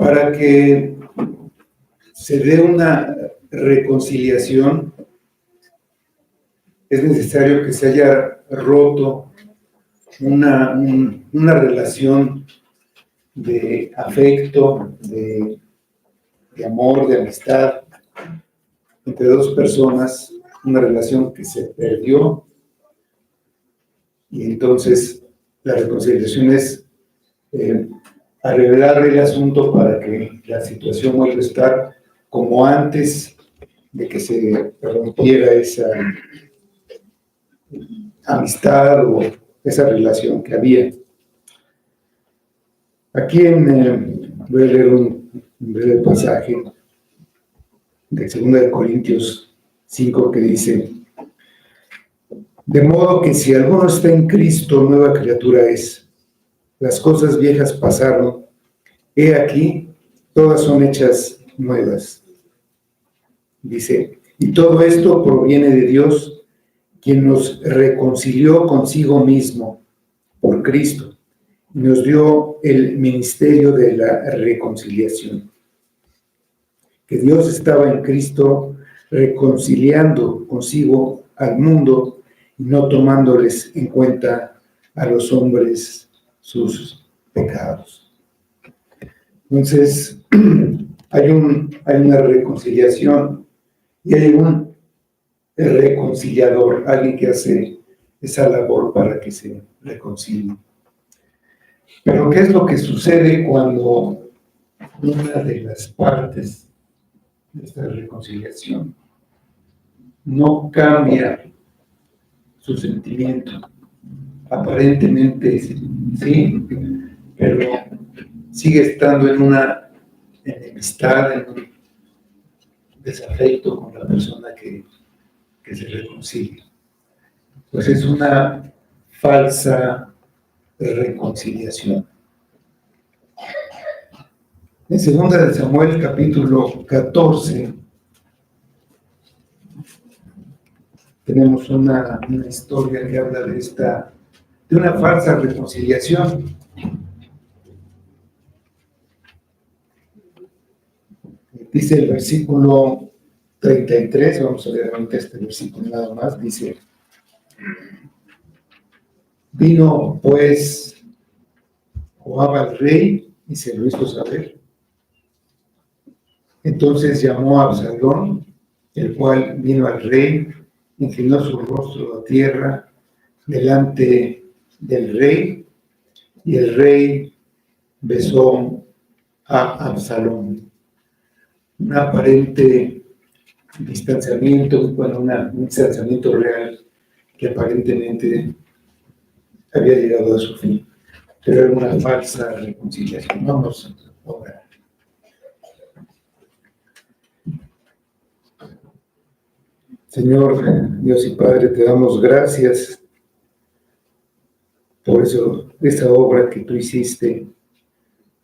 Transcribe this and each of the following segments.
Para que se dé una reconciliación, es necesario que se haya roto una relación de afecto, de amor, de amistad entre dos personas, una relación que se perdió, y entonces la reconciliación es arreglar el asunto para que la situación vuelva a estar como antes de que se rompiera esa amistad o esa relación que había. Aquí voy a leer un breve pasaje de 2 Corintios 5 que dice: de modo que si alguno está en Cristo, nueva criatura es. Las cosas viejas pasaron, he aquí, todas son hechas nuevas. Dice, y todo esto proviene de Dios, quien nos reconcilió consigo mismo por Cristo, y nos dio el ministerio de la reconciliación. Que Dios estaba en Cristo reconciliando consigo al mundo y no tomándoles en cuenta a los hombres sus pecados. Entonces, hay una reconciliación y hay un reconciliador, alguien que hace esa labor para que se reconcilie. Pero ¿qué es lo que sucede cuando una de las partes de esta reconciliación no cambia su sentimiento? Aparentemente sí, pero sigue estando en una enemistad, en un desafecto con la persona que se reconcilia. Pues es una falsa reconciliación. En 2 de Samuel, capítulo 14, tenemos una historia que habla de una falsa reconciliación. Dice el versículo 33, vamos a leer ahorita este versículo nada más, dice: vino pues Joab al rey y se lo hizo saber. Entonces llamó a Absalón, el cual vino al rey, inclinó su rostro a tierra delante del rey, y el rey besó a Absalón. Un aparente distanciamiento, bueno, un distanciamiento real que aparentemente había llegado a su fin, pero era una falsa reconciliación. Vamos a orar. Señor Dios y Padre, te damos gracias por esa obra que tú hiciste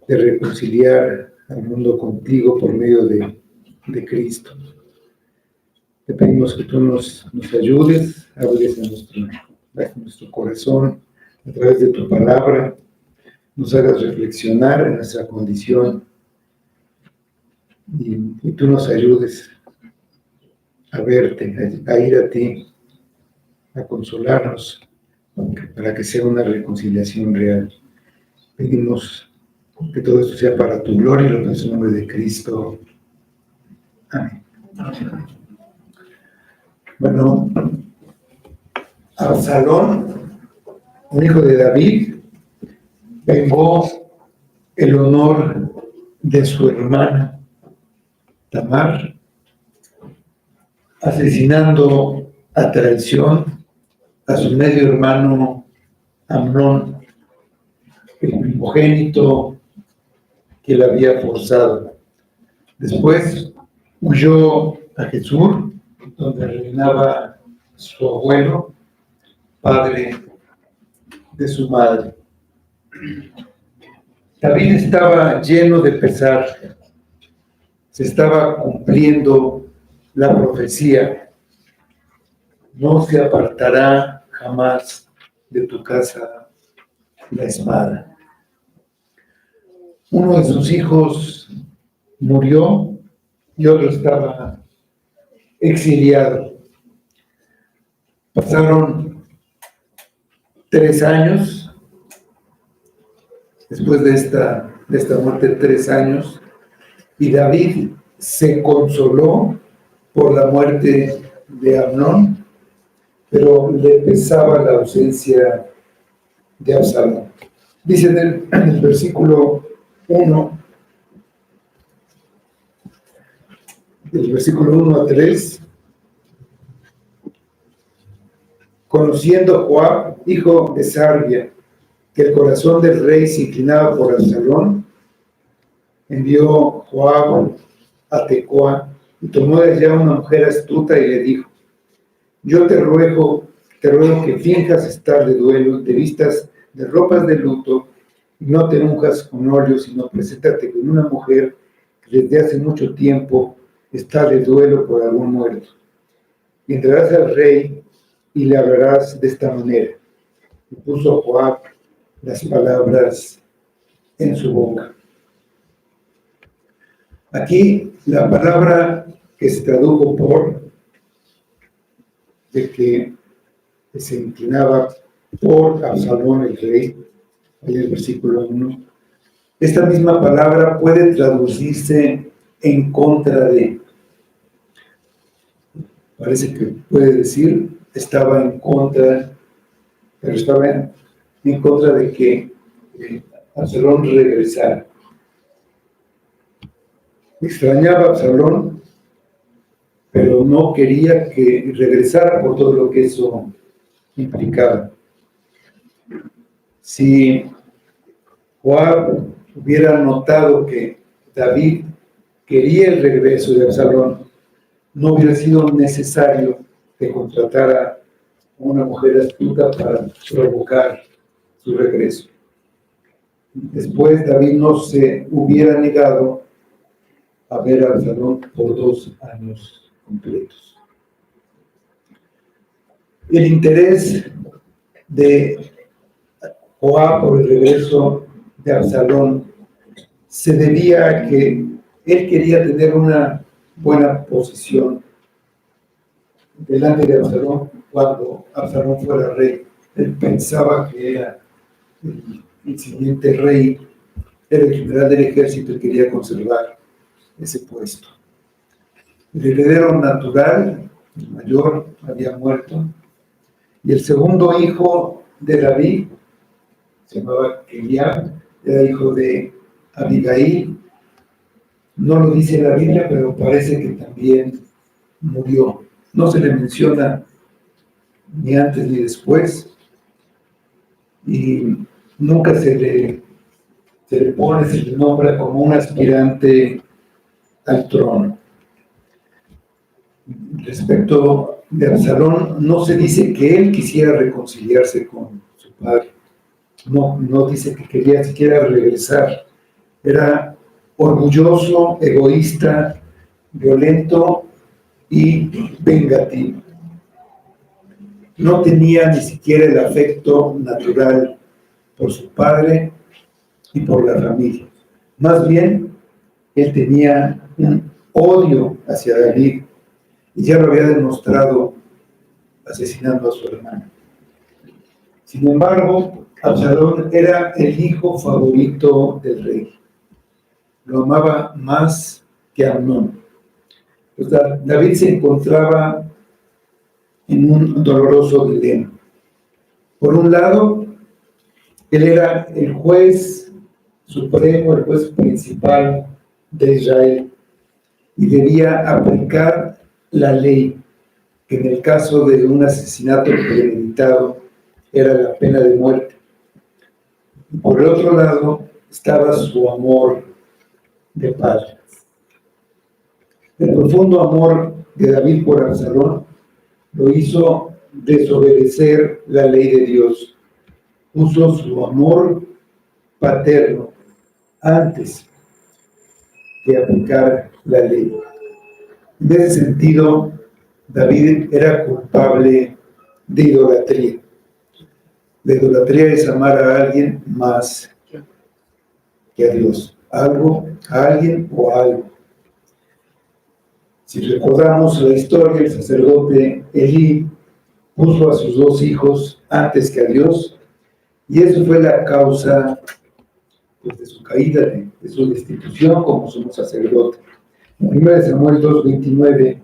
de reconciliar al mundo contigo por medio de Cristo. Te pedimos que tú nos ayudes, hables a nuestro corazón a través de tu palabra, nos hagas reflexionar en nuestra condición y tú nos ayudes a verte, a ir a ti, a consolarnos, para que sea una reconciliación real. Pedimos que todo esto sea para tu gloria y en el nombre de Cristo. Amén. Bueno, Absalón, un hijo de David, vengó el honor de su hermana Tamar, asesinando a traición a su medio hermano Amnón, el primogénito que la había forzado. Después huyó a Jesús, donde reinaba su abuelo, padre de su madre. David estaba lleno de pesar. Se estaba cumpliendo la profecía: no se apartará jamás de tu casa la espada. uno de sus hijos murió y otro estaba exiliado. Pasaron 3 años, después de esta muerte, 3 años, y David se consoló por la muerte de Amnón, pero le pesaba la ausencia de Absalón. Dice en el versículo 1, del versículo 1 a 3, conociendo Joab, hijo de Sarvia, que el corazón del rey se inclinaba por Absalón, envió Joab a Tecoa y tomó de allá una mujer astuta y le dijo: yo te ruego que finjas estar de duelo, te vistas de ropas de luto y no te unjas con óleo, sino preséntate con una mujer que desde hace mucho tiempo está de duelo por algún muerto. Y entrarás al rey y le hablarás de esta manera. Y puso Joab las palabras en su boca. Aquí la palabra que se tradujo por, de que se inclinaba por Absalón el rey, en el versículo 1, esta misma palabra puede traducirse en contra de. Parece que puede decir, estaba en contra, pero estaba en contra de que Absalón regresara. Extrañaba a Absalón, pero no quería que regresara por todo lo que eso implicaba. Si Joab hubiera notado que David quería el regreso de Absalón, no hubiera sido necesario que contratara a una mujer astuta para provocar su regreso. Después David no se hubiera negado a ver a Absalón por 2 años completos. El interés de Joab por el regreso de Absalón se debía a que él quería tener una buena posición delante de Absalón cuando Absalón fuera rey. Él pensaba que era el siguiente rey, era el general del ejército y quería conservar ese puesto. El heredero natural, el mayor, había muerto, y el segundo hijo de David, se llamaba Eliab, era hijo de Abigail. No lo dice la Biblia, pero parece que también murió. No se le menciona ni antes ni después, y nunca se le pone, se le nombra como un aspirante al trono. Respecto de Absalón, no se dice que él quisiera reconciliarse con su padre. No dice que quería siquiera regresar. Era orgulloso, egoísta, violento y vengativo. No tenía ni siquiera el afecto natural por su padre y por la familia. Más bien, él tenía un odio hacia David y ya lo había demostrado asesinando a su hermano. Sin embargo, Absalón era el hijo favorito del rey. Lo amaba más que a Amnón. Pues David se encontraba en un doloroso dilema. Por un lado, él era el juez supremo, el juez principal de Israel, y debía aplicar la ley, que en el caso de un asesinato premeditado era la pena de muerte. Y por el otro lado estaba su amor de padre. El profundo amor de David por Absalón lo hizo desobedecer la ley de Dios. Puso su amor paterno antes que aplicar la ley. En ese sentido, David era culpable de idolatría. La idolatría es amar a alguien más que a Dios. algo, a alguien o a algo. Si recordamos la historia, el sacerdote Elí puso a sus 2 hijos antes que a Dios, y eso fue la causa, pues, de su caída, de su destitución como sumo sacerdote. En 1 Samuel 2:29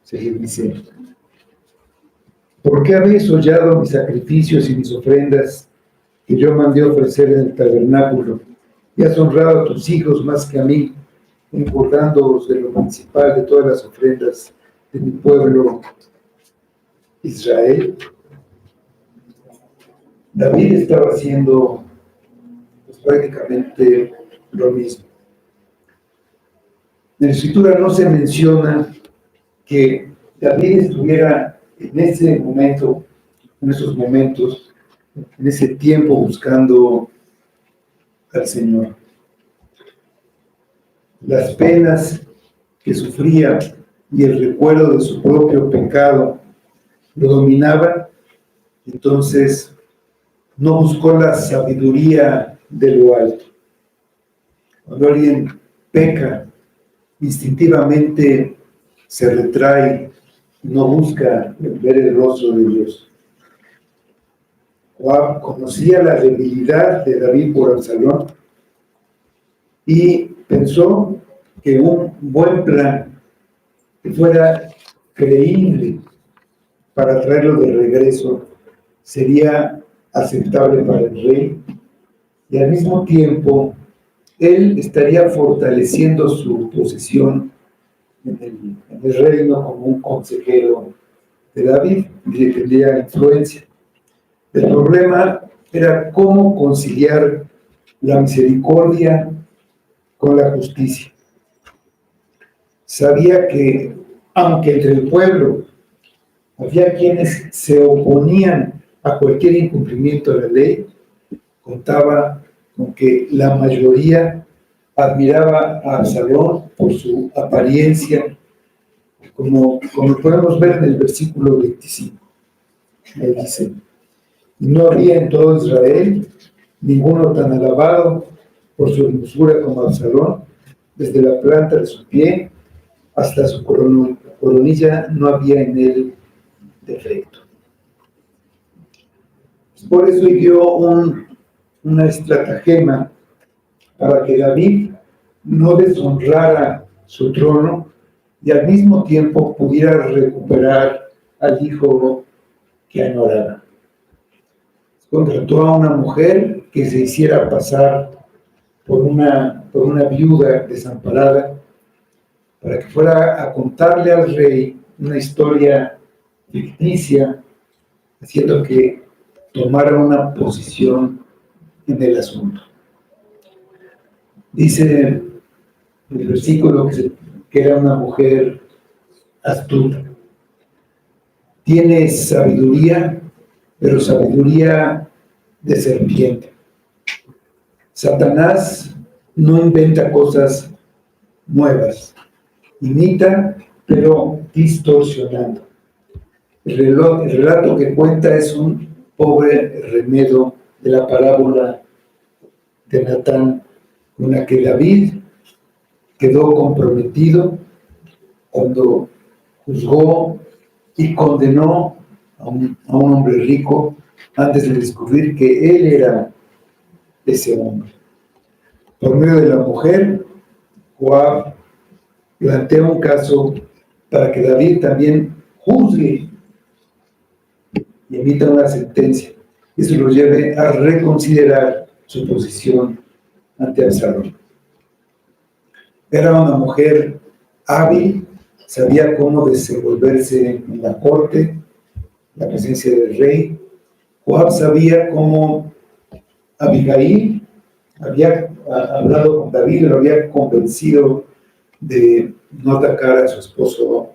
se dice: ¿por qué habéis hollado mis sacrificios y mis ofrendas que yo mandé ofrecer en el tabernáculo, y has honrado a tus hijos más que a mí, engordándoos de lo principal de todas las ofrendas de mi pueblo Israel? David estaba haciendo, pues, prácticamente lo mismo. En la Escritura no se menciona que David estuviera en ese momento, en esos momentos, en ese tiempo buscando al Señor. Las penas que sufría y el recuerdo de su propio pecado lo dominaban, entonces no buscó la sabiduría de lo alto. Cuando alguien peca, instintivamente se retrae, no busca ver el rostro de Dios. Joab conocía la debilidad de David por Absalón y pensó que un buen plan que fuera creíble para traerlo de regreso sería aceptable para el rey, y al mismo tiempo él estaría fortaleciendo su posición en el reino como un consejero de David, y tendría influencia. El problema era cómo conciliar la misericordia con la justicia. Sabía que, aunque entre el pueblo había quienes se oponían a cualquier incumplimiento de la ley, contaba con que la mayoría admiraba a Absalón por su apariencia, como podemos ver en el versículo 25. Ahí dice: no había en todo Israel ninguno tan alabado por su hermosura como Absalón. Desde la planta de su pie hasta su coronilla no había en él defecto. Por eso dio una estratagema para que David no deshonrara su trono y al mismo tiempo pudiera recuperar al hijo que añoraba. Contrató a una mujer que se hiciera pasar por una viuda desamparada, para que fuera a contarle al rey una historia ficticia, haciendo que tomara una posición en el asunto. Dice el versículo que era una mujer astuta. Tiene sabiduría, pero sabiduría de serpiente. Satanás no inventa cosas nuevas, imita, pero distorsionando. El relato que cuenta es un pobre remedio de la parábola de Natán, con la que David quedó comprometido cuando juzgó y condenó a un hombre rico antes de descubrir que él era ese hombre. Por medio de la mujer, Joab plantea un caso para que David también juzgue y emita una sentencia. Eso lo lleve a reconsiderar su posición ante Absalón. Era una mujer hábil, sabía cómo desenvolverse en la corte, la presencia del rey. Joab sabía cómo Abigail había hablado con David y lo había convencido de no atacar a su esposo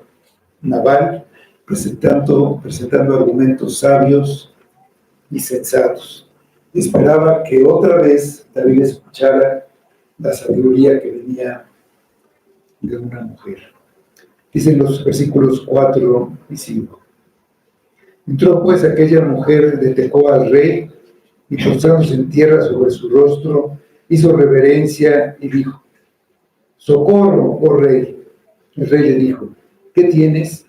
Nabal, presentando argumentos sabios y sensatos. Esperaba que otra vez David escuchara la sabiduría que venía de una mujer. Dicen los versículos 4 y 5. Entró pues aquella mujer de Tecoa al rey, y postrándose en tierra sobre su rostro, hizo reverencia y dijo: «Socorro, oh rey». El rey le dijo: «¿Qué tienes?».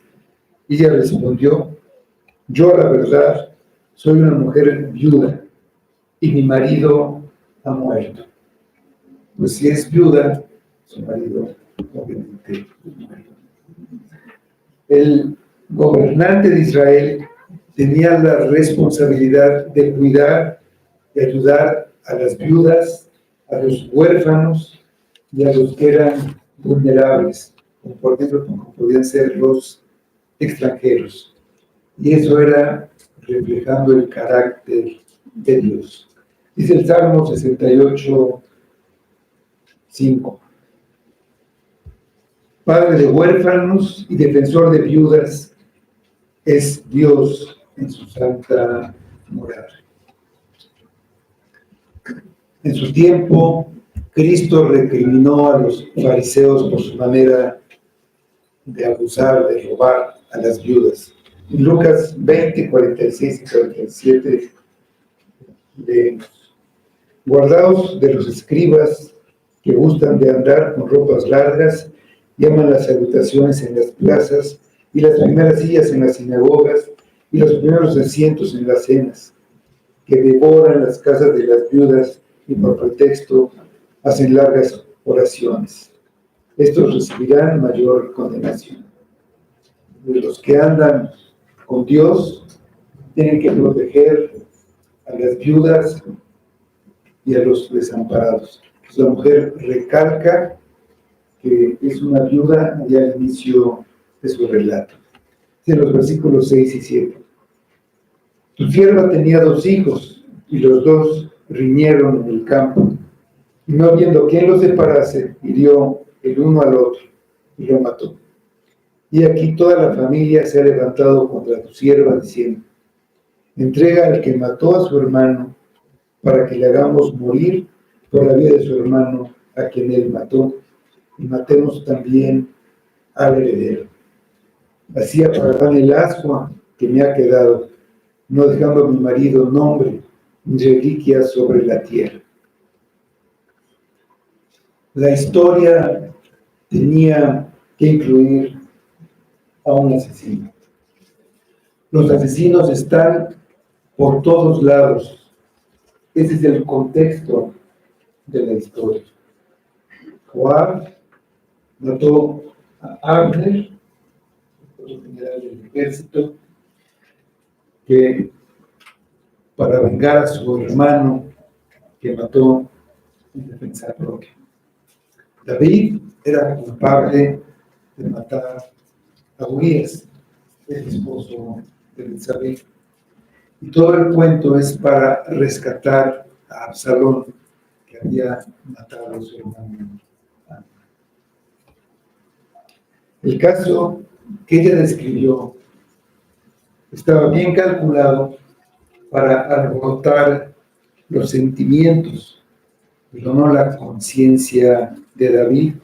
Y ella respondió: «Yo, la verdad, soy una mujer viuda y mi marido ha muerto». Pues si es viuda, su marido obviamente muere. El gobernante de Israel tenía la responsabilidad de cuidar y ayudar a las viudas, a los huérfanos y a los que eran vulnerables, como por ejemplo como podían ser los extranjeros. Y eso era reflejando el carácter de Dios. Dice el Salmo 68, 5. Padre de huérfanos y defensor de viudas es Dios en su santa morada. En su tiempo, Cristo recriminó a los fariseos por su manera de abusar, de robar a las viudas. En Lucas 20, 46 y 47 leemos: «Guardaos de los escribas que gustan de andar con ropas largas, llaman las salutaciones en las plazas y las primeras sillas en las sinagogas y los primeros asientos en las cenas, que devoran las casas de las viudas y por pretexto hacen largas oraciones. Estos recibirán mayor condenación». De los que andan con Dios tienen que proteger a las viudas y a los desamparados. Pues la mujer recalca que es una viuda ya al inicio de su relato. En los versículos 6 y 7. «Tu sierva tenía 2 hijos, y los 2 riñeron en el campo, y no habiendo quien los separase, hirió el uno al otro, y lo mató. Y aquí toda la familia se ha levantado contra tu sierva, diciendo: entrega al que mató a su hermano, para que le hagamos morir por la vida de su hermano, a quien él mató, y matemos también al heredero. Así apagarán el ascua que me ha quedado, no dejando a mi marido nombre ni reliquia sobre la tierra». La historia tenía que incluir a un asesino. Los asesinos están por todos lados. Ese es el contexto de la historia. Joab mató a Abner, el general del ejército, que para vengar a su hermano que mató en defensa propia. David era culpable de matar a Urías, el esposo de Betsabé. Y todo el cuento es para rescatar a Absalón, que había matado a su hermano. El caso que ella describió estaba bien calculado para alborotar los sentimientos, pero no la conciencia de David,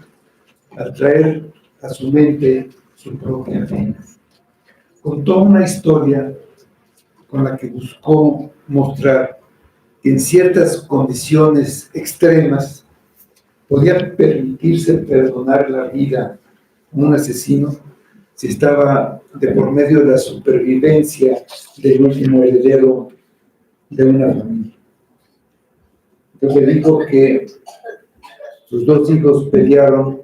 al traer a su mente su propia pena. Contó una historia con la que buscó mostrar que en ciertas condiciones extremas podía permitirse perdonar la vida a un asesino si estaba de por medio de la supervivencia del último heredero de una familia. Entonces dijo que sus 2 hijos pelearon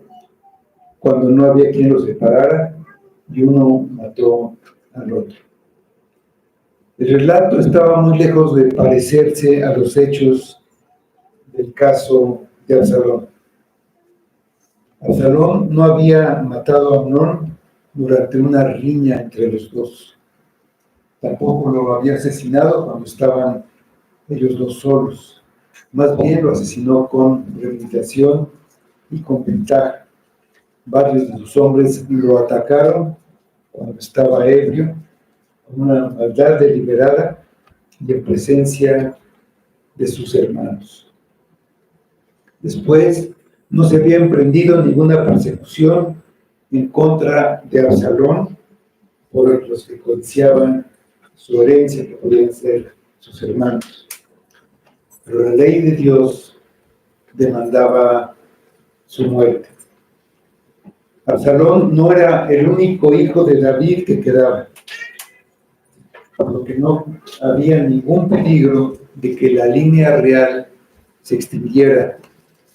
cuando no había quien los separara y uno mató al otro. El relato estaba muy lejos de parecerse a los hechos del caso de Absalón. Absalón no había matado a Amnón durante una riña entre los 2. Tampoco lo había asesinado cuando estaban ellos 2 solos. Más bien lo asesinó con premeditación y con ventaja. Varios de sus hombres lo atacaron cuando estaba ebrio, con una maldad deliberada y en presencia de sus hermanos. Después, no se había emprendido ninguna persecución en contra de Absalón por los que codiciaban su herencia, que podían ser sus hermanos. Pero la ley de Dios demandaba su muerte. Absalón no era el único hijo de David que quedaba, por lo que no había ningún peligro de que la línea real se extinguiera,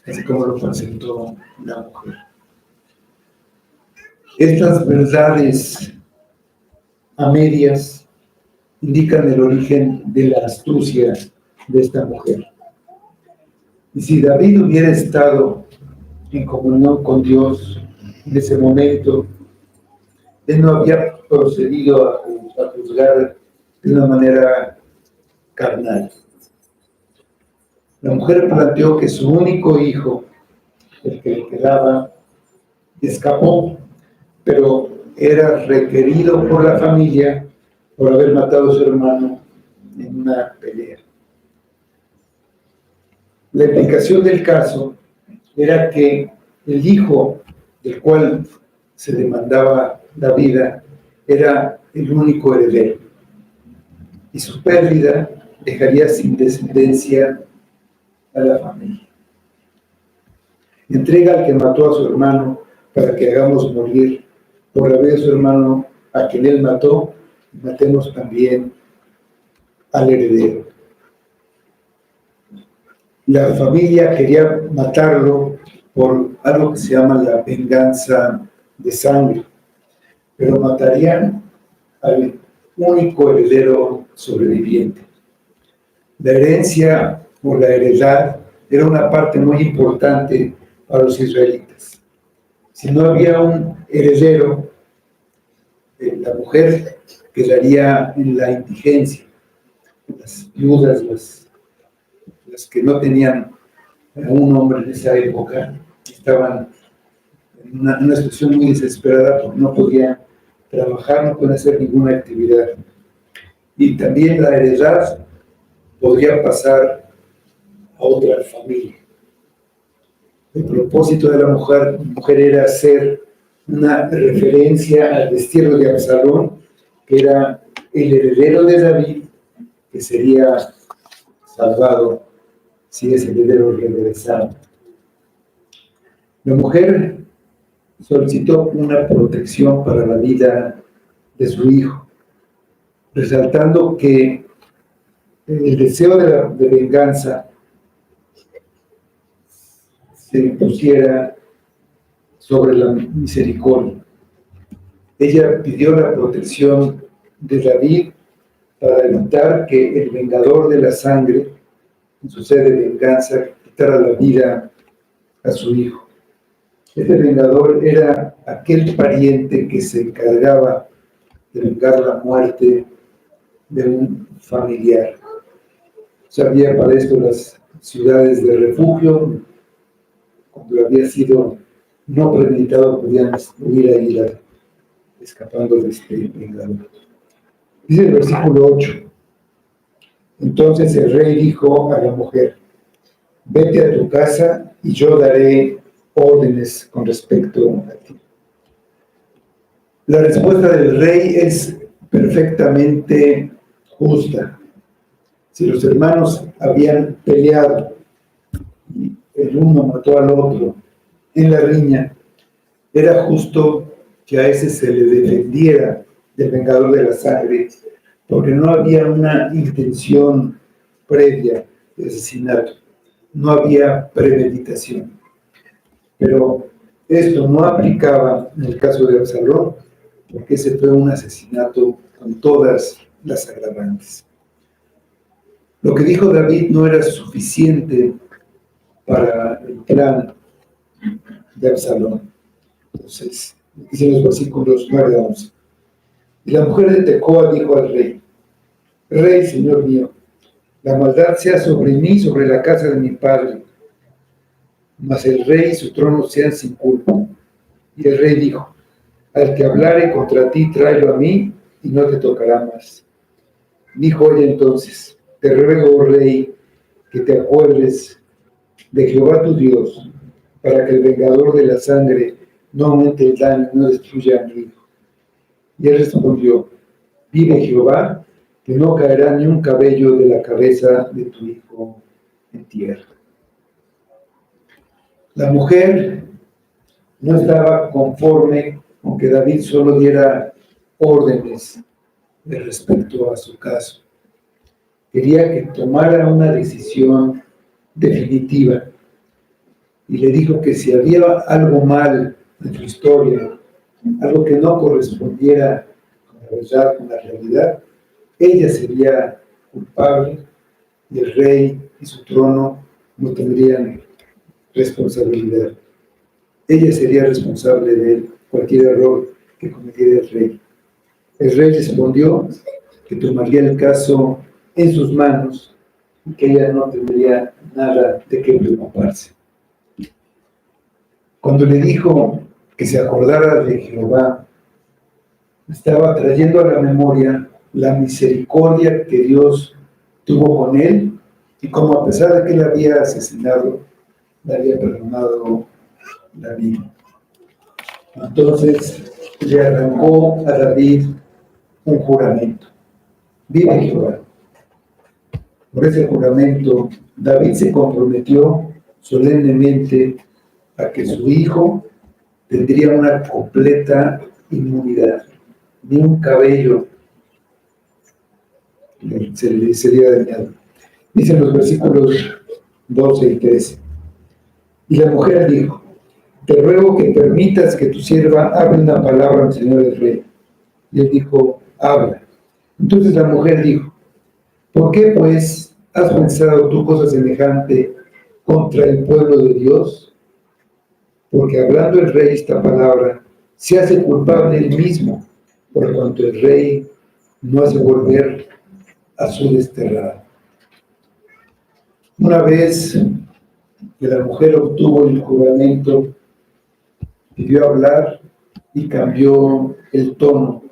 así como lo presentó la mujer. Estas verdades a medias indican el origen de la astucia de esta mujer. Y si David hubiera estado en comunión con Dios en ese momento, él no había procedido a juzgar de una manera carnal. La mujer planteó que su único hijo, el que le quedaba, escapó, pero era requerido por la familia por haber matado a su hermano en una pelea. La implicación del caso era que el hijo del cual se demandaba la vida era el único heredero, y su pérdida dejaría sin descendencia a la familia. Entrega al que mató a su hermano para que hagamos morir por la vida de su hermano a quien él mató, matemos también al heredero. La familia quería matarlo por algo que se llama la venganza de sangre, pero matarían al único heredero sobreviviente. La herencia o la heredad era una parte muy importante para los israelitas. Si no había un heredero, la mujer quedaría en la indigencia. Las viudas, las que no tenían a un hombre en esa época, estaban en una situación muy desesperada porque no podían trabajar, no podían hacer ninguna actividad. Y también la heredad podría pasar a otra familia. El propósito de la mujer era hacer una referencia al destierro de Absalón, que era el heredero de David, que sería salvado si ese heredero regresaba. La mujer solicitó una protección para la vida de su hijo, resaltando que el deseo de venganza se impusiera sobre la misericordia. Ella pidió la protección de David para evitar que el vengador de la sangre, en su sed de venganza, quitara la vida a su hijo. Este vengador era aquel pariente que se encargaba de vengar la muerte de un familiar. Había para esto las ciudades de refugio. Cuando había sido no premeditado, podían huir ahí escapando de este vengador. Dice el versículo 8. Entonces el rey dijo a la mujer: vete a tu casa y yo daré órdenes con respecto a ti. La respuesta del rey es perfectamente justa. Si los hermanos habían peleado y el uno mató al otro en la riña, era justo que a ese se le defendiera del vengador de la sangre, porque no había una intención previa de asesinato, no había premeditación. Pero esto no aplicaba en el caso de Absalón, porque ese fue un asesinato con todas las agravantes. Lo que dijo David no era suficiente para el plan de Absalón. Entonces, dicen los versículos 9 a 11. Y la mujer de Tecoa dijo al rey: Rey, señor mío, la maldad sea sobre mí, sobre la casa de mi padre, mas el rey y su trono sean sin culpa. Y el rey dijo: al que hablare contra ti, tráelo a mí, y no te tocará más. Dijo ella entonces: te ruego, oh rey, que te acuerdes de Jehová tu Dios, para que el vengador de la sangre no aumente el daño y no destruya a mi hijo. Y él respondió: vive Jehová, que no caerá ni un cabello de la cabeza de tu hijo en tierra. La mujer no estaba conforme con que David solo diera órdenes respecto a su caso. Quería que tomara una decisión definitiva y le dijo que si había algo mal en su historia, algo que no correspondiera con la verdad, con la realidad, ella sería culpable y el rey y su trono no tendrían responsabilidad. Ella sería responsable de cualquier error que cometiera el rey. El rey respondió que tomaría el caso en sus manos y que ella no tendría nada de qué preocuparse. Cuando le dijo que se acordara de Jehová, estaba trayendo a la memoria la misericordia que Dios tuvo con él y como a pesar de que él había asesinado, le había perdonado la vida. Entonces le arrancó a David un juramento. Vive Jehová. Por ese juramento, David se comprometió solemnemente a que su hijo tendría una completa inmunidad. Ni un cabello se le sería dañado. Dicen los versículos 12 y 13. Y la mujer dijo: te ruego que permitas que tu sierva hable una palabra al Señor el Rey. Y él dijo: habla. Entonces la mujer dijo: ¿por qué pues has pensado tú cosa semejante contra el pueblo de Dios? Porque hablando el rey esta palabra, se hace culpable él mismo, por cuanto el rey no hace volver a su desterrado. Una vez que la mujer obtuvo el juramento, pidió hablar y cambió el tono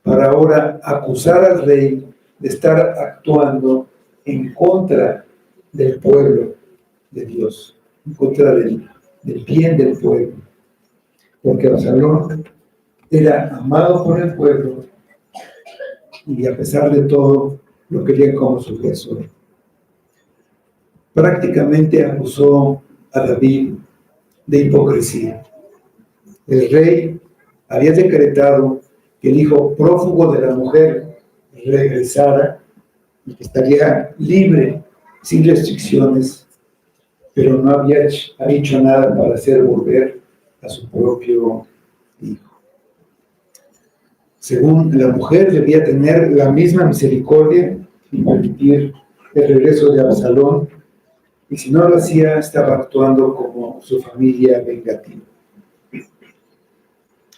para ahora acusar al rey de estar actuando en contra del pueblo de Dios, en contra del bien del pueblo. Porque Absalón era amado por el pueblo y a pesar de todo lo quería como sucesor. Prácticamente acusó a David de hipocresía. El rey había decretado que el hijo prófugo de la mujer regresara y que estaría libre, sin restricciones, pero no había hecho nada para hacer volver a su propio hijo. Según la mujer, debía tener la misma misericordia y permitir el regreso de Absalón, y si no lo hacía, estaba actuando como su familia vengativa.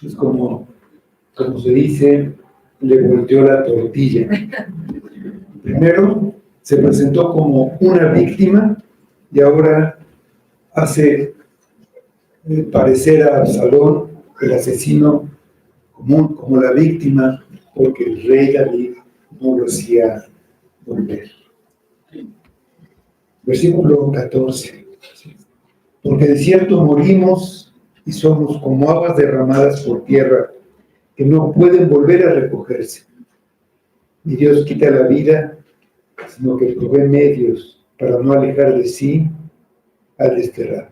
Es como se dice, le volteó la tortilla. Primero se presentó como una víctima y ahora hace parecer a Absalón, el asesino, como la víctima, porque el rey David no lo hacía volver. Versículo 14. Porque de cierto morimos y somos como aguas derramadas por tierra, que no pueden volver a recogerse. Ni Dios quita la vida, sino que provee medios para no alejar de sí al desterrado.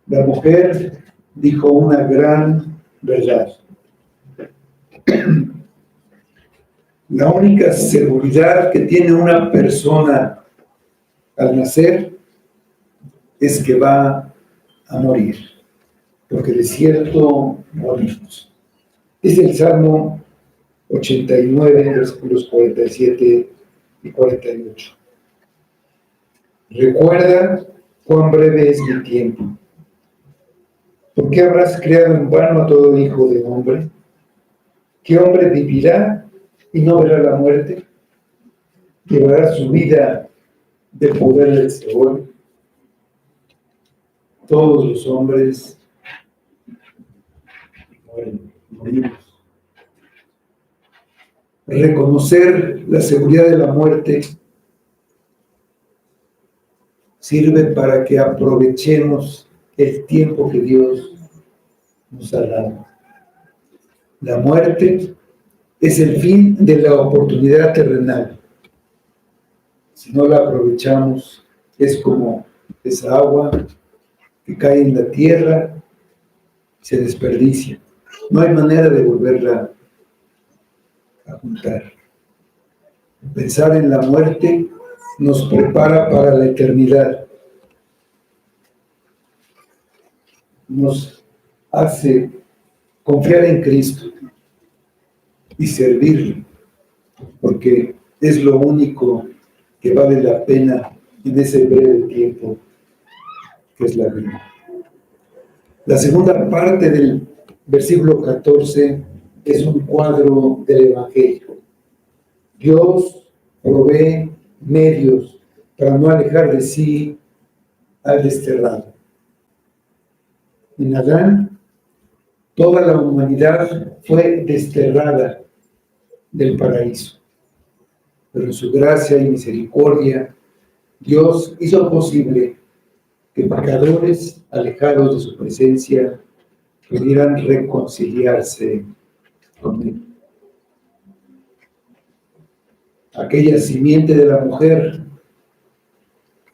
La mujer dijo una gran verdad. La única seguridad que tiene una persona al nacer es que va a morir, porque de cierto morimos. Es el Salmo 89, versículos 47 y 48. Recuerda cuán breve es mi tiempo. ¿Por qué habrás creado en vano a todo hijo de hombre? ¿Qué hombre vivirá y no verá la muerte? ¿Llevará su vida del poder del Seol? Todos los hombres morimos. Reconocer la seguridad de la muerte sirve para que aprovechemos el tiempo que Dios nos ha dado. La muerte es el fin de la oportunidad terrenal. Si no la aprovechamos, es como esa agua que cae en la tierra, se desperdicia. No hay manera de volverla a juntar. Pensar en la muerte nos prepara para la eternidad. Nos hace confiar en Cristo y servirle, porque es lo único que vale la pena en ese breve tiempo que es la vida. La segunda parte del versículo 14 es un cuadro del Evangelio. Dios provee medios para no alejar de sí al desterrado. En Adán, toda la humanidad fue desterrada del paraíso. Pero en su gracia y misericordia, Dios hizo posible que pecadores alejados de su presencia pudieran reconciliarse con Él. Aquella simiente de la mujer,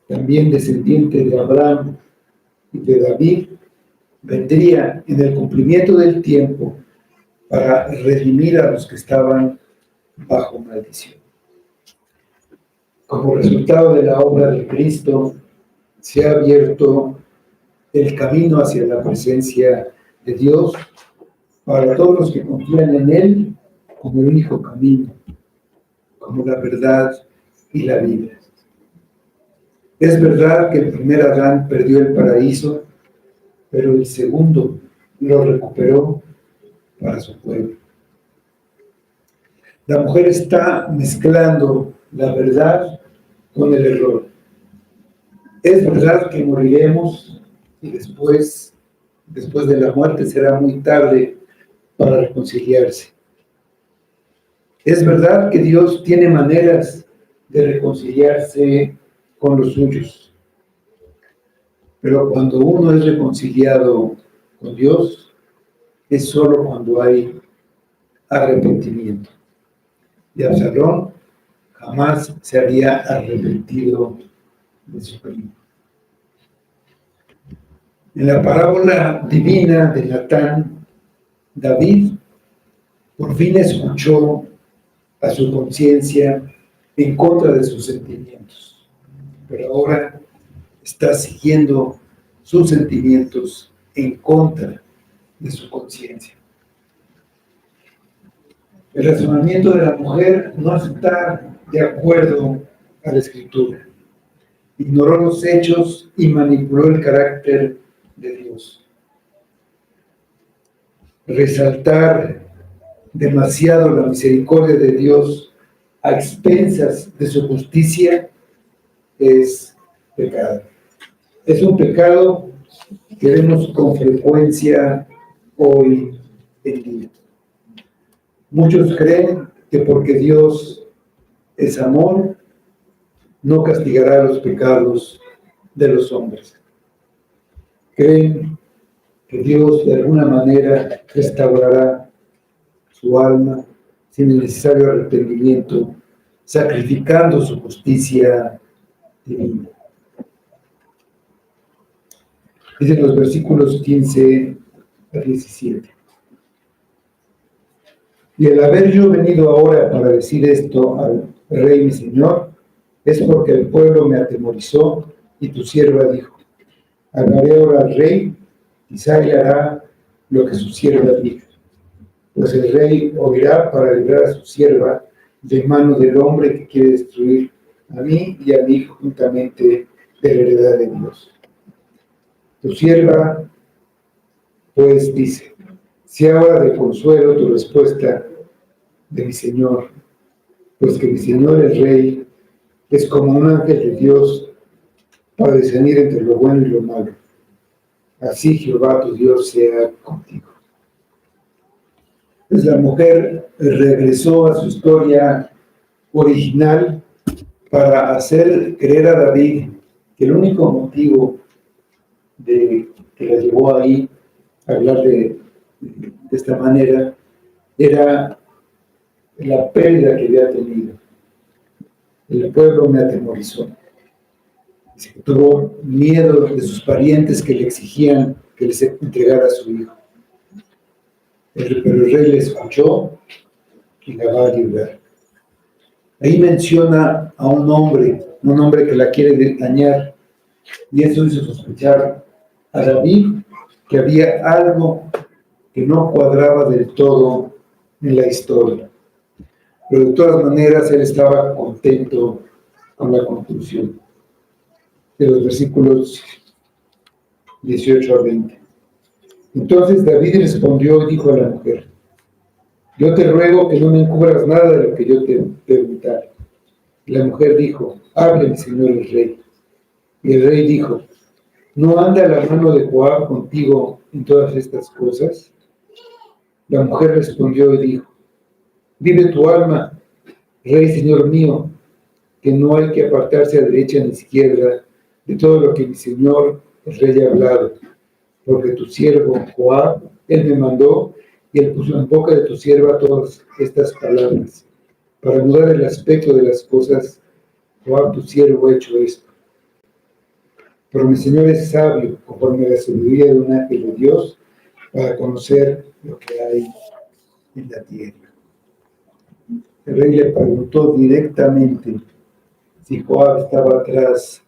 también descendiente de Abraham y de David, vendría en el cumplimiento del tiempo para redimir a los que estaban bajo maldición. Como resultado de la obra de Cristo, se ha abierto el camino hacia la presencia de Dios para todos los que confían en Él como el único camino, como la verdad y la vida. Es verdad que el primer Adán perdió el paraíso, pero el segundo lo recuperó para su pueblo. La mujer está mezclando la verdad con el error. Es verdad que moriremos y después de la muerte será muy tarde para reconciliarse. Es verdad que Dios tiene maneras de reconciliarse con los suyos. Pero cuando uno es reconciliado con Dios, es solo cuando hay arrepentimiento. Y Absalón jamás se había arrepentido de su crimen. En la parábola divina de Natán, David por fin escuchó a su conciencia en contra de sus sentimientos, pero ahora está siguiendo sus sentimientos en contra de su conciencia. El razonamiento de la mujer no está de acuerdo a la Escritura. Ignoró los hechos y manipuló el carácter de Dios. Resaltar demasiado la misericordia de Dios a expensas de su justicia es pecado. Es un pecado que vemos con frecuencia hoy en día. Muchos creen que porque Dios es amor, no castigará los pecados de los hombres. Creen que Dios de alguna manera restaurará su alma sin el necesario arrepentimiento, sacrificando su justicia divina. Dicen los versículos 15 a 17. Y el haber yo venido ahora para decir esto al rey mi señor, es porque el pueblo me atemorizó y tu sierva dijo, hablaré ahora al rey, quizá él hará lo que su sierva diga. Pues el rey oirá para librar a su sierva de mano del hombre que quiere destruir a mí y a mi hijo juntamente de la heredad de Dios. Tu sierva, pues, dice, sea ahora de consuelo tu respuesta de mi Señor, pues que mi Señor el Rey es como un ángel de Dios para discernir entre lo bueno y lo malo. Así Jehová tu Dios sea contigo. Pues la mujer regresó a su historia original para hacer creer a David que el único motivo que la llevó ahí a hablar de esta manera era la pérdida que había tenido. El pueblo me atemorizó. Tuvo miedo de sus parientes que le exigían que les entregara a su hijo. Pero el rey le escuchó y la va a librar. Ahí menciona a un hombre que la quiere dañar, y eso hizo sospechar a David que había algo que no cuadraba del todo en la historia. Pero de todas maneras él estaba contento con la conclusión de los versículos 18 a 20. Entonces David respondió y dijo a la mujer: yo te ruego que no me encubras nada de lo que yo te preguntare. Y la mujer dijo: hable, mi señor el rey. Y el rey dijo: ¿no anda la mano de Joab contigo en todas estas cosas? La mujer respondió y dijo: vive tu alma, rey señor mío, que no hay que apartarse a derecha ni izquierda de todo lo que mi señor el rey ha hablado, porque tu siervo Joab, él me mandó, y él puso en boca de tu sierva todas estas palabras. Para mudar el aspecto de las cosas, Joab, tu siervo, ha hecho esto. Pero mi señor es sabio, conforme a la sabiduría de un ángel de Dios, para conocer lo que hay en la tierra. El rey le preguntó directamente si Joab estaba atrás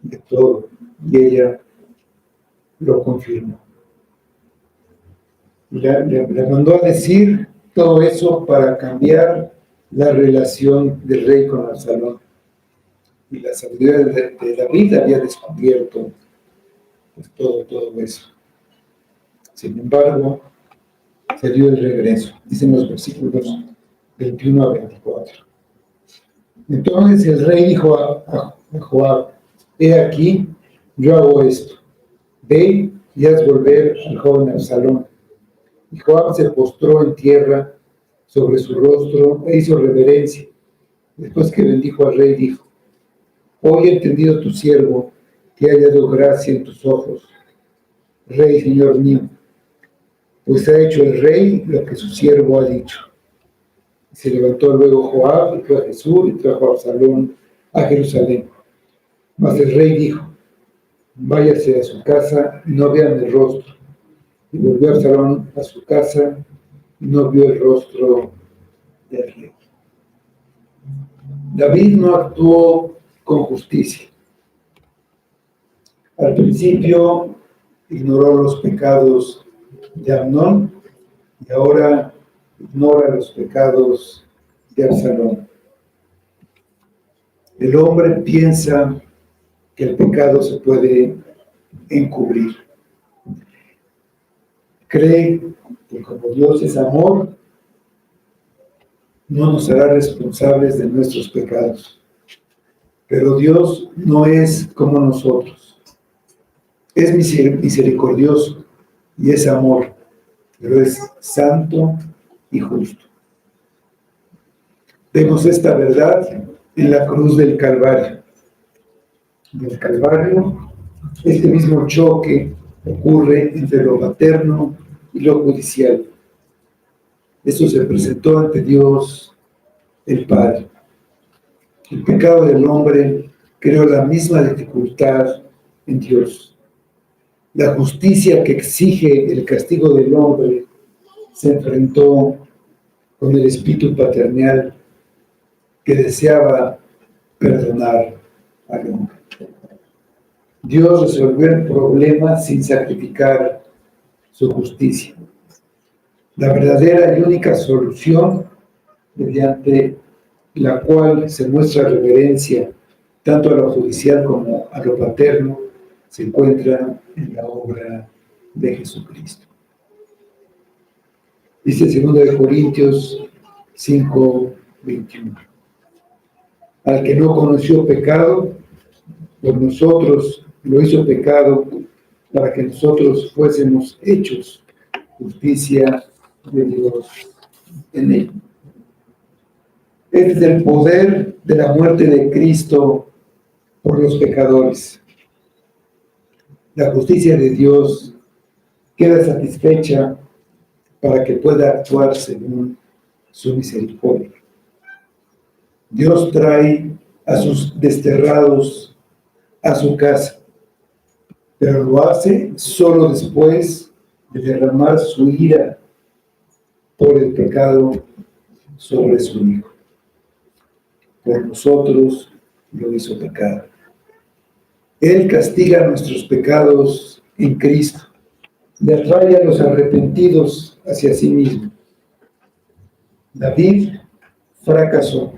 de todo, y ella lo confirmó. Le mandó a decir todo eso para cambiar la relación del rey con Absalón. Y la sabiduría de David había descubierto pues, todo eso. Sin embargo, se dio el regreso. Dicen los versículos 21 a 24. Entonces el rey dijo a Joab: he aquí, yo hago esto. Ve y haz volver al joven Absalón. Y Joab se postró en tierra sobre su rostro e hizo reverencia. Después que bendijo al rey, dijo: hoy he entendido tu siervo que ha hallado gracia en tus ojos, rey, señor mío, pues ha hecho el rey lo que su siervo ha dicho. Y se levantó luego Joab y fue a Jesús y trajo a Absalón a Jerusalén. Mas el rey dijo: váyase a su casa y no vean el rostro. Y volvió Absalón a su casa y no vio el rostro del rey. David no actuó con justicia. Al principio ignoró los pecados de Amnón y ahora ignora los pecados de Absalón. El hombre piensa que el pecado se puede encubrir. Cree que como Dios es amor, no nos hará responsables de nuestros pecados. Pero Dios no es como nosotros. Es misericordioso y es amor, pero es santo y justo. Vemos esta verdad en la cruz del Calvario. En el Calvario, este mismo choque ocurre entre lo materno y lo judicial. Eso se presentó ante Dios el Padre. El pecado del hombre creó la misma dificultad en Dios. La justicia que exige el castigo del hombre se enfrentó con el espíritu paternal que deseaba perdonar al hombre. Dios resolvió el problema sin sacrificar su justicia. La verdadera y única solución, mediante la cual se muestra reverencia tanto a lo judicial como a lo paterno, se encuentra en la obra de Jesucristo. Dice 2 Corintios 5:21. Al que no conoció pecado, por nosotros lo hizo pecado para que nosotros fuésemos hechos justicia de Dios en él. Este es el poder de la muerte de Cristo por los pecadores. La justicia de Dios queda satisfecha para que pueda actuar según su misericordia. Dios trae a sus desterrados a su casa, pero lo hace solo después de derramar su ira por el pecado sobre su Hijo. Por nosotros lo hizo pecar. Él castiga nuestros pecados en Cristo, le atrae a los arrepentidos hacia sí mismo. David fracasó,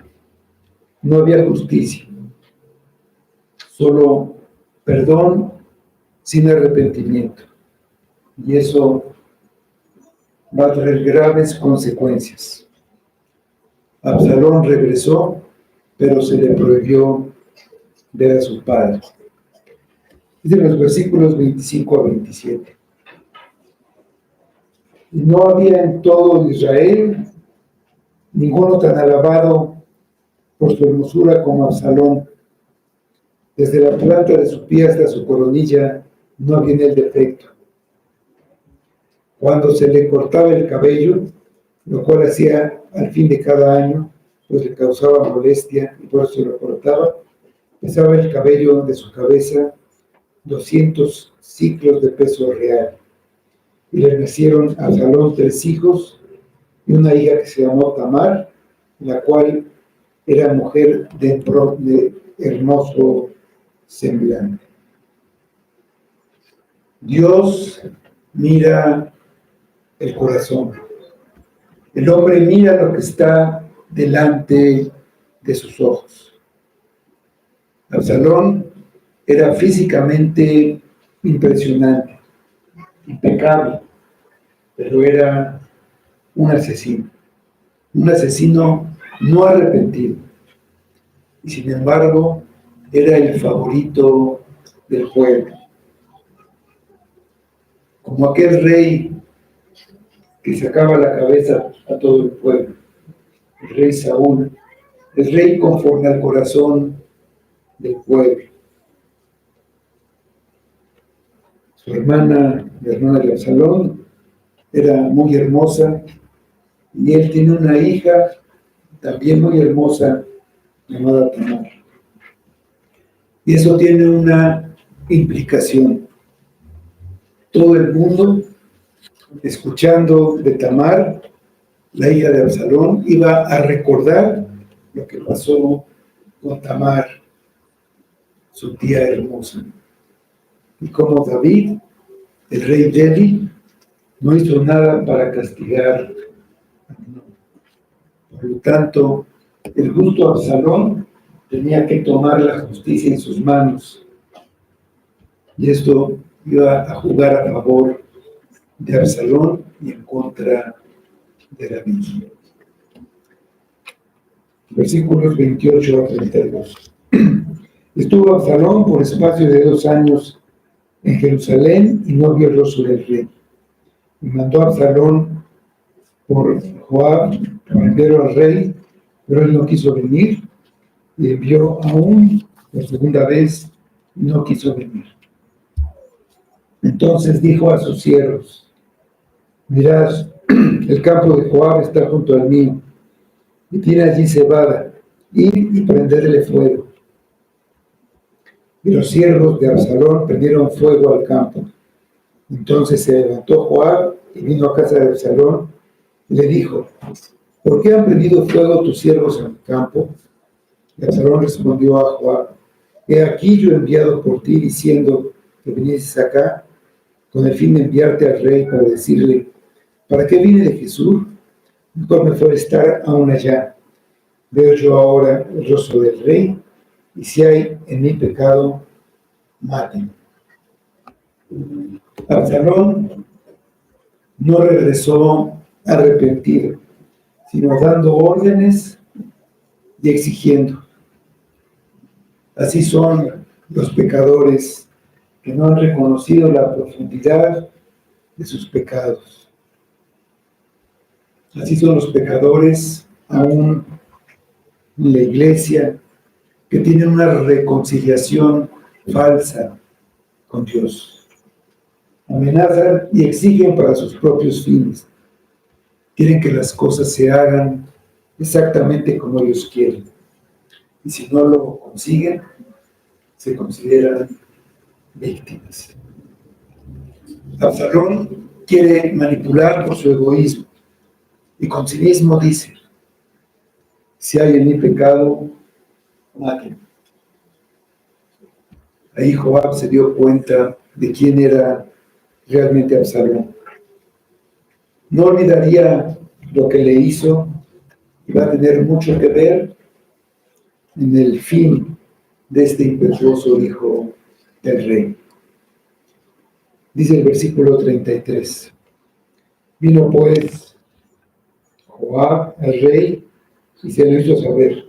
no había justicia, solo perdón sin arrepentimiento, y eso va a traer graves consecuencias. Absalón regresó, pero se le prohibió ver a su padre. Dice los versículos 25 a 27. No había en todo Israel ninguno tan alabado por su hermosura como Absalón. Desde la planta de su pie hasta su coronilla no había en él defecto. Cuando se le cortaba el cabello, lo cual hacía al fin de cada año, pues le causaba molestia y por eso lo cortaba, pesaba el cabello de su cabeza 200 ciclos de peso real. Y le nacieron a Absalón 3 hijos y una hija que se llamó Tamar, la cual era mujer de hermoso semblante. Dios mira el corazón. El hombre mira lo que está delante de sus ojos. Absalón era físicamente impresionante, impecable, pero era un asesino no arrepentido. Y sin embargo, era el favorito del pueblo. Como aquel rey que sacaba la cabeza a todo el pueblo, el rey Saúl, el rey conforme al corazón del pueblo. Su hermana, la hermana de Absalón, era muy hermosa, y él tiene una hija también muy hermosa llamada Tamar. Y eso tiene una implicación. Todo el mundo, escuchando de Tamar, la hija de Absalón, iba a recordar lo que pasó con Tamar, su tía hermosa. Y como David, el rey débil, no hizo nada para castigar a Amnón. Por lo tanto, el justo Absalón tenía que tomar la justicia en sus manos. Y esto iba a jugar a favor de Absalón y en contra de David. Versículos 28 a 32. Estuvo Absalón por espacio de 2 años en Jerusalén y no vio el rostro del rey. Y mandó a Absalón por Joab para enviarlo al rey, pero él no quiso venir, y envió aún por segunda vez y no quiso venir. Entonces dijo a sus siervos: mirad, el campo de Joab está junto al mío, y tiene allí cebada, id y prenderle fuego. Y los siervos de Absalón prendieron fuego al campo. Entonces se levantó Joab y vino a casa de Absalón y le dijo: ¿por qué han prendido fuego tus siervos en el campo? Y Absalón respondió a Joab: he aquí yo he enviado por ti diciendo que vinieses acá con el fin de enviarte al rey para decirle: ¿para qué vine de Jesús? Mejor me fue estar aún allá. Veo yo ahora el rostro del rey, y si hay en mí pecado, mátenme. Absalón no regresó arrepentido, sino dando órdenes y exigiendo. Así son los pecadores que no han reconocido la profundidad de sus pecados. Así son los pecadores aún en la iglesia, que tienen una reconciliación falsa con Dios. Amenazan y exigen para sus propios fines. Quieren que las cosas se hagan exactamente como ellos quieren. Y si no lo consiguen, se consideran víctimas. Absalón quiere manipular por su egoísmo y con cinismo dice: si hay en mí pecado, mátenme. Ahí Joab se dio cuenta de quién era realmente Absalón. No olvidaría lo que le hizo y va a tener mucho que ver en el fin de este impetuoso hijo del rey. Dice el versículo 33. Vino pues Joab al rey y se lo hizo saber.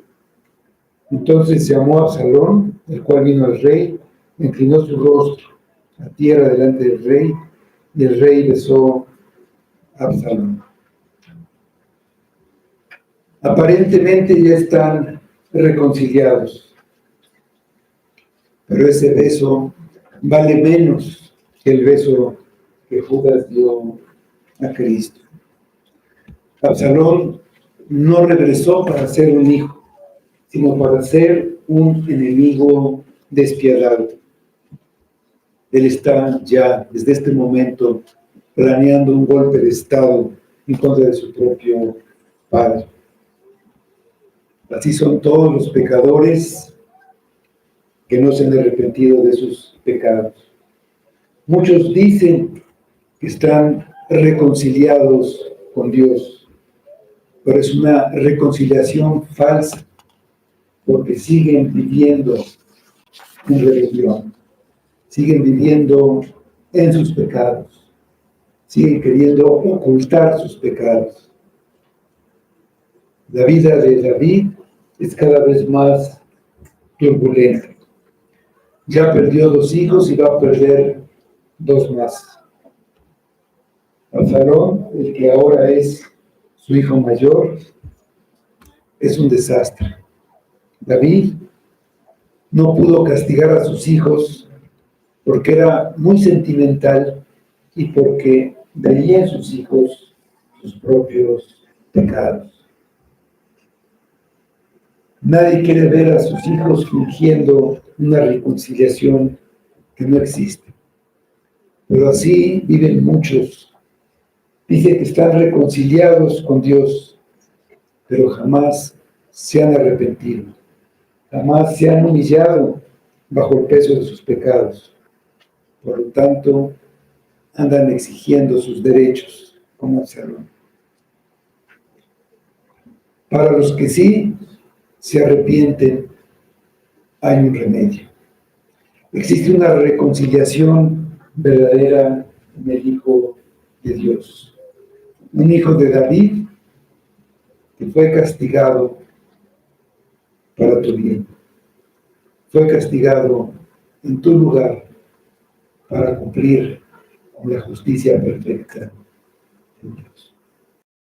Entonces llamó a Absalón, el cual vino al rey, inclinó su rostro a tierra delante del rey, y el rey besó a Absalón. Aparentemente ya están reconciliados, pero ese beso vale menos que el beso que Judas dio a Cristo. Absalón no regresó para ser un hijo, sino para ser un enemigo despiadado. Él está ya, desde este momento, planeando un golpe de Estado en contra de su propio padre. Así son todos los pecadores que no se han arrepentido de sus pecados. Muchos dicen que están reconciliados con Dios, pero es una reconciliación falsa, porque siguen viviendo en rebelión, siguen viviendo en sus pecados, siguen queriendo ocultar sus pecados. La vida de David es cada vez más turbulenta. Ya perdió 2 hijos y va a perder 2 más. Absalón, el que ahora es su hijo mayor, es un desastre. David no pudo castigar a sus hijos porque era muy sentimental y porque veía en sus hijos sus propios pecados. Nadie quiere ver a sus hijos fingiendo una reconciliación que no existe. Pero así viven muchos. Dicen que están reconciliados con Dios, pero jamás se han arrepentido. Jamás se han humillado bajo el peso de sus pecados. Por lo tanto, andan exigiendo sus derechos como Absalón. Para los que sí se arrepienten, hay un remedio. Existe una reconciliación verdadera en el Hijo de Dios. Un hijo de David que fue castigado para tu bien. Fue castigado en tu lugar para cumplir con la justicia perfecta de Dios.